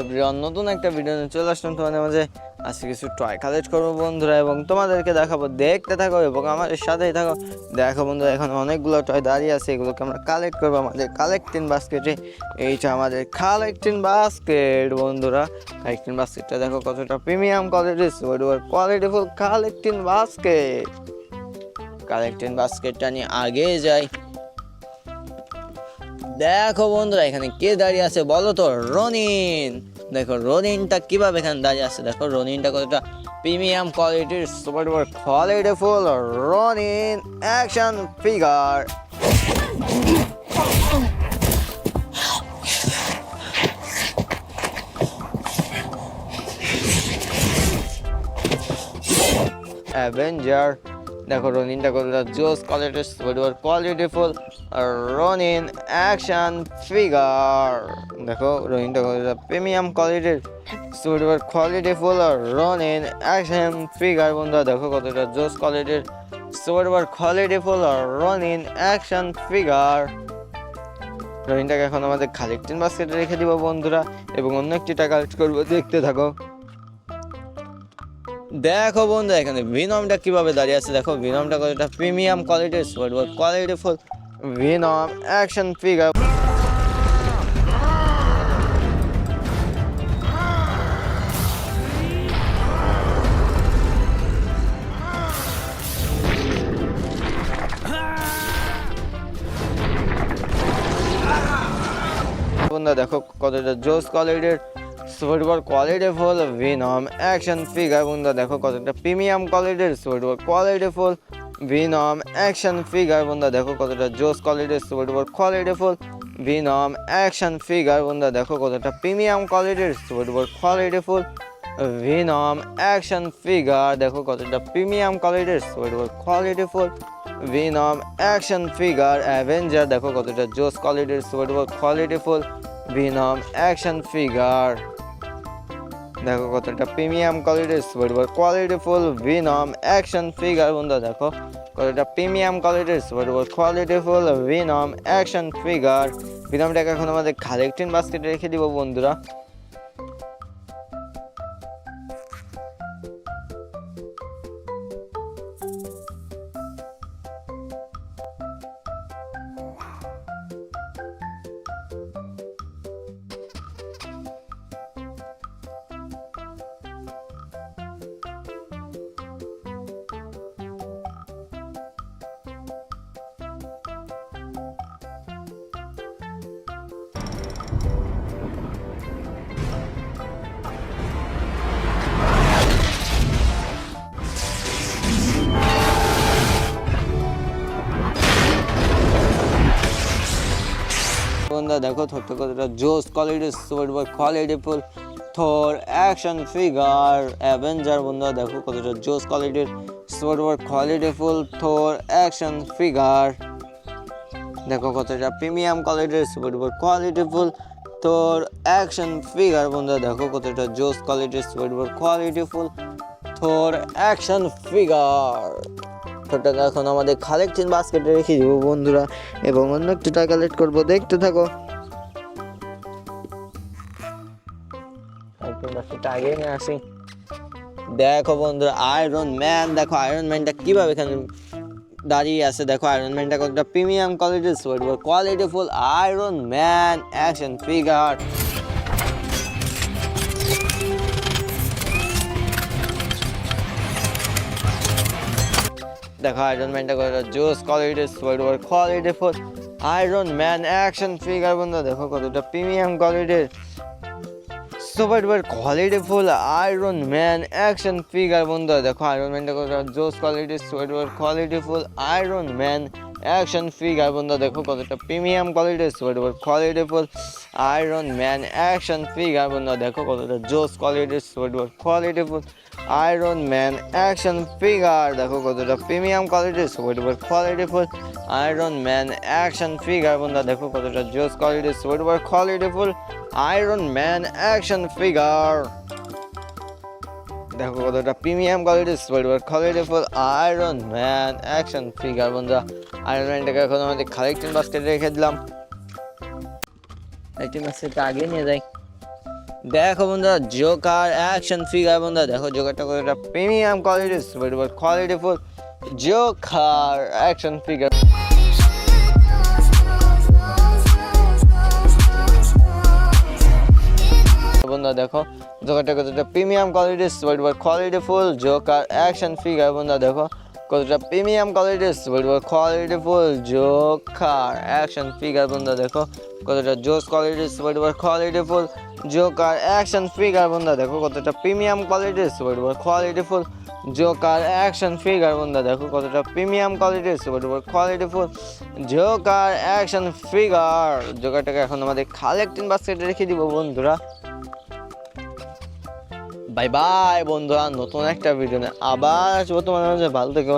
Everyone, নতুন একটা video নিয়ে চলে আসলাম তোমাদের মাঝে। আজকে কিছু টয় কালেক্ট করবো বন্ধুরা এবং তোমাদেরকে দেখাবো, দেখতে থাকো এবং আমাদের সাথেই থাকো। দেখো বন্ধুরা, এখন অনেকগুলো টয় দাঁড়িয়ে আছে, এগুলোকে আমরা কালেক্ট করবো আমাদের কালেক্টিং বাস্কেটে। এইটা আমাদের কালেক্টিং বাস্কেট বন্ধুরা। কালেক্টিং বাস্কেটটা দেখো কতটা প্রিমিয়াম কোয়ালিটির, কোয়ালিটিফুল কালেক্টিং বাস্কেট। কালেক্টিং বাস্কেটটা নিয়ে আগে যাই। দেখো বন্ধুরা, এখানে কে দাঁড়িয়ে আছে বলো তো? রনিন। দেখো রনিনটা কিভাবে এখানে দাঁড়িয়ে আছে, দেখো রনিনটা কতটা প্রিমিয়াম কোয়ালিটির, সুপার ডুপার কোয়ালিটিফুল রনিন অ্যাকশন ফিগার। অ্যাভেঞ্জার। দেখো রনিনটা কতটা জোস কোয়ালিটির, সুপার ডুপার কোয়ালিটিফুল রনিন অ্যাকশন ফিগার। দেখো রনিনটা কতটা প্রিমিয়াম কোয়ালিটির, সুপার কোয়ালিটিফুল রনিন অ্যাকশন ফিগার বন্ধুরা। দেখো কতটা জোস কোয়ালিটির, সুপার কোয়ালিটিফুল রনিন অ্যাকশন ফিগার। রনিনটাকে এখন আমাদের কালেক্টিং বাস্কেটে রেখে দিব বন্ধুরা এবং অন্য একটি টাকা কালেক্ট করবো, দেখতে থাকো। দেখো বন্ধু, এখানে ভিনমটা কিভাবে দাঁড়িয়ে আছে, দেখো ভিনমটা কতটা প্রিমিয়াম কোয়ালিটির, সুপার কোয়ালিটিফুল ভিনম অ্যাকশন ফিগার। বন্ধুরা দেখো কতটা জোস কোয়ালিটির, সুপার কোয়ালিটিফুল ভিনম অ্যাকশন ফিগার। বন্ধুরা দেখো কতটা প্রিমিয়াম কোয়ালিটির, সুপার কোয়ালিটিফুল ভিনম অ্যাকশন ফিগার। বন্ধুরা দেখো কতটা জোস কোয়ালিটির, সুপার কোয়ালিটিফুল ভিনম অ্যাকশন ফিগার। বন্ধুরা দেখো কতটা প্রিমিয়াম কোয়ালিটির, সুপার কোয়ালিটিফুল ভিনম অ্যাকশন ফিগার। দেখো কতটা প্রিমিয়াম কোয়ালিটির, সুপার কোয়ালিটিফুল ভিনম অ্যাকশন ফিগার। অ্যাভেঞ্জার। দেখো কতটা জোস কোয়ালিটির, সুপার কোয়ালিটিফুল ভিনম অ্যাকশন ফিগার। দেখো কতটা প্রিমিয়াম কোয়ালিটির, সুপার কোয়ালিটিফুল ভিনম অ্যাকশন ফিগার। বন্ধুরা দেখো কতটা প্রিমিয়াম কোয়ালিটির, সুপার কোয়ালিটিফুল ভিনম অ্যাকশন ফিগার। ভিনমটাকে এখন আমাদের কালেক্টিং বাস্কেটে রেখে দিব বন্ধুরা। বন্ধুরা দেখো থরটা কতটা জোস কোয়ালিটির, সুপার কোয়ালিটিফুল থর অ্যাকশন ফিগার। অ্যাভেঞ্জার। বন্ধুরা দেখো কতটা জোস কোয়ালিটির, সুপার কোয়ালিটিফুল থর অ্যাকশন ফিগার। দেখো কতটা প্রিমিয়াম কোয়ালিটির, সুপার কোয়ালিটিফুল থর অ্যাকশন ফিগার। বন্ধুরা দেখো কতটা জোস কোয়ালিটির, সুপার কোয়ালিটিফুল থর অ্যাকশন ফিগার। ওটাকে এখন আমাদের কালেক্টিং বাস্কেটে রেখে দিব বন্ধুরা এবং অন্য একটু টাকা কালেক্ট করবো, দেখতে থাকো। কালেক্টিং বাস্কেটটা আগে নিয়ে আসি। দেখো বন্ধুরা আয়রন ম্যান। দেখো আয়রন ম্যানটা কিভাবে এখানে দাঁড়িয়ে আছে, দেখো আয়রন ম্যানটা কতটা প্রিমিয়াম কোয়ালিটির, সুপার কোয়ালিটিফুল আয়রন ম্যান অ্যাকশন ফিগার। দেখো আয়রন ম্যানটা কতটা জোস কোয়ালিটির, সুপার কোয়ালিটিফুল আয়রন ম্যান অ্যাকশন ফিগার। বন্ধু দেখো কতটা প্রিমিয়াম কোয়ালিটির, সুপার কোয়ালিটিফুল আয়রন ম্যান অ্যাকশন ফিগার। বন্ধু দেখো আয়রন ম্যানটা কতটা জোস কোয়ালিটির, সুপার কোয়ালিটিফুল আয়রন ম্যান অ্যাকশন ফিগার। বন্ধু দেখো কতটা প্রিমিয়াম কোয়ালিটির, সুপার কোয়ালিটিফুল আয়রন ম্যান অ্যাকশন ফিগার। বন্ধু দেখো কতটা জোস কোয়ালিটির, সুপার কোয়ালিটিফুল আয়রন ম্যান অ্যাকশন ফিগার। দেখো কতটা প্রিমিয়াম কোয়ালিটির, সুপার কোয়ালিটিফুল আয়রন ম্যান অ্যাকশন ফিগার। বন্ধু দেখো কতটা জোস কোয়ালিটির, সুপার কোয়ালিটিফুল আয়রন ম্যান অ্যাকশন ফিগার। দেখো কতটা প্রিমিয়াম কোয়ালিটির, সুপার কোয়ালিটিফুল আয়রন ম্যান অ্যাকশন ফিগার। বন্ধুরা আয়রন ম্যানটাকে এখন আমাদের কালেক্টিং বাস্কেটে রেখে দিলাম। কালেক্টিং বাস্কেটটা আগে নিয়ে যাই। দেখো বন্ধুরা জোকার অ্যাকশন ফিগার বন্ধুরা, দেখো জোকারটা কতটা প্রিমিয়াম কোয়ালিটি, সুইটেবল কোয়ালিটিফুল জোকার অ্যাকশন ফিগার। বন্ধুরা দেখো জোকারটা কতটা প্রিমিয়াম কোয়ালিটি, সুইটেবল কোয়ালিটিফুল জোকার অ্যাকশন ফিগার। বন্ধুরা দেখো কতটা প্রিমিয়াম কোয়ালিটি, সুইটেবল কোয়ালিটিফুল জোকার অ্যাকশন ফিগার। বন্ধুরা দেখো কতটা জোস কোয়ালিটি, সুইটেবল কোয়ালিটিফুল জোকার অ্যাকশন ফিগার। বন্ধুরা দেখো কতটা প্রিমিয়াম কোয়ালিটি, সুইটেবল কোয়ালিটিফুল জোকার অ্যাকশন ফিগার। বন্ধুরা দেখো কতটা প্রিমিয়াম কোয়ালিটি, সুইটেবল কোয়ালিটিফুল জোকার অ্যাকশন ফিগার। জোকারটাকে এখন আমাদের কালেক্টিং বাস্কেটে রেখে দিব বন্ধুরা। বাই বাই বন্ধুরা, নতুন একটা ভিডিও নিয়ে আবার আসবো তোমাদের মাঝে, ভালো থেকো।